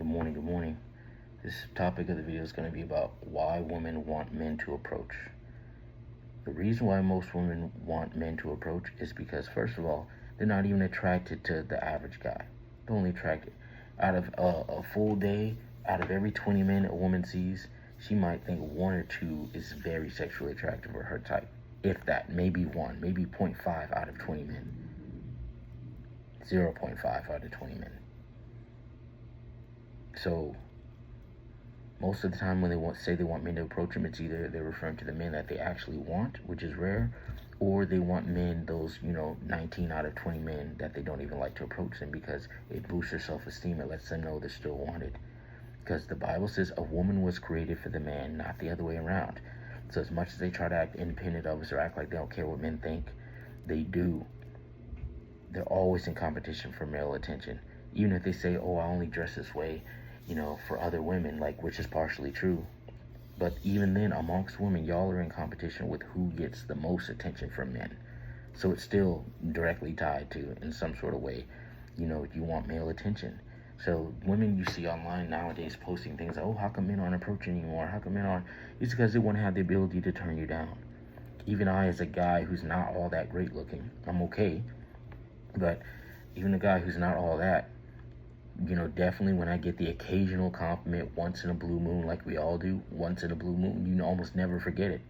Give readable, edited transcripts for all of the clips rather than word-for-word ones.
Good morning, good morning. This topic of the video is going to be about why women want men to approach. The reason why most women want men to approach is because, first of all, they're not even attracted to the average guy. They're only attracted. Out of a full day, out of every 20 men a woman sees, she might think one or two is very sexually attractive or her type. If that, maybe one, maybe 0.5 out of 20 men. 0.5 out of 20 men. So, most of the time when they say they want men to approach them, it's either they're referring to the men that they actually want, which is rare, or they want men, those, 19 out of 20 men that they don't even like to approach them because it boosts their self-esteem. It lets them know they're still wanted. Because the Bible says a woman was created for the man, not the other way around. So as much as they try to act independent of us or act like they don't care what men think, they do. They're always in competition for male attention. Even if they say, oh, I only dress this way, for other women, which is partially true. But even then, amongst women, y'all are in competition with who gets the most attention from men. So it's still directly tied to, in some sort of way, you want male attention. So women you see online nowadays posting things like, oh, how come men aren't approaching anymore? How come men aren't? It's because they want to have the ability to turn you down. Even I, as a guy who's not all that great looking, I'm okay. But even a guy who's not all that, definitely when I get the occasional compliment once in a blue moon, like we all do, once in a blue moon, you almost never forget it.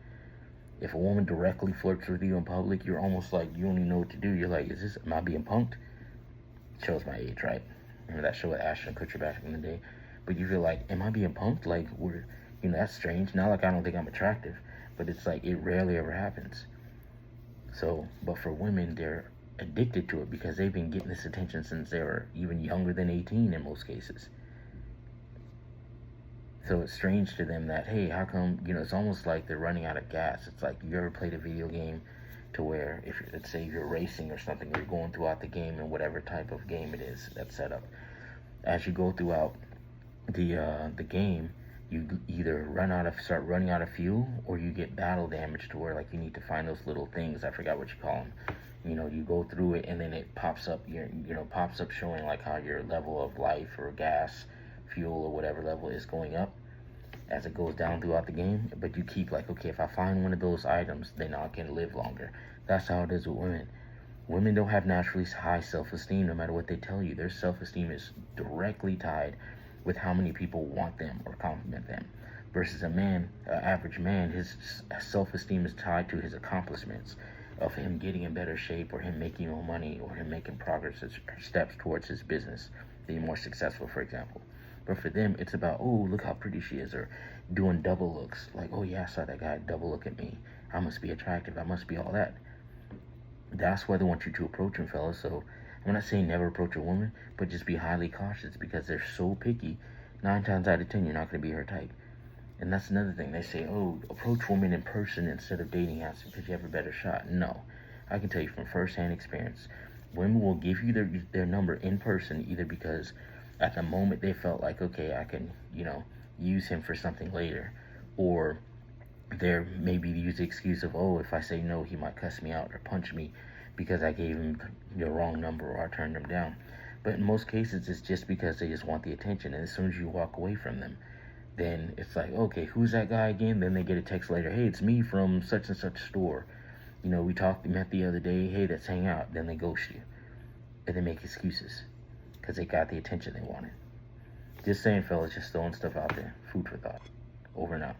If a woman directly flirts with you in public, you're almost like, you don't even know what to do. You're like, am I being punked? Shows my age, right? Remember that show with Ashton Kutcher back in the day? But you feel like, am I being punked? Like, that's strange. Not like I don't think I'm attractive, but it's like, it rarely ever happens. So, but for women, they're addicted to it because they've been getting this attention since they were even younger than 18 in most cases. So it's strange to them that, hey, how come, it's almost like they're running out of gas. It's like, you ever played a video game to where, let's say you're racing or something, you're going throughout the game and whatever type of game it is that's set up. As you go throughout the game, you either start running out of fuel, or you get battle damage to where you need to find those little things. I forgot what you call them. You go through it and then it pops up pops up showing how your level of life or gas, fuel or whatever level is going up as it goes down throughout the game. But you keep okay, if I find one of those items, then I can live longer. That's how it is with women. Women don't have naturally high self-esteem no matter what they tell you. Their self-esteem is directly tied with how many people want them or compliment them. Versus a man, an average man, his self-esteem is tied to his accomplishments, of him getting in better shape, or him making more money, or him making progress or steps towards his business, being more successful, for example. But for them, it's about, oh, look how pretty she is, or doing double looks. Like, oh yeah, I saw that guy double look at me. I must be attractive. I must be all that. That's why they want you to approach them, fellas. So I'm not saying never approach a woman, but just be highly cautious because they're so picky. 9 times out of 10, you're not going to be her type. And that's another thing. They say, oh, approach women in person instead of dating apps because you have a better shot. No. I can tell you from first-hand experience, women will give you their number in person either because at the moment they felt like, okay, I can, use him for something later. Or they're maybe use the excuse of, oh, if I say no, he might cuss me out or punch me because I gave him the wrong number or I turned him down. But in most cases, it's just because they just want the attention. And as soon as you walk away from them, then it's like, okay, who's that guy again? Then they get a text later, hey, it's me from such and such store. We met the other day, hey, let's hang out. Then they ghost you. And they make excuses because they got the attention they wanted. Just saying, fellas, just throwing stuff out there. Food for thought. Over and out.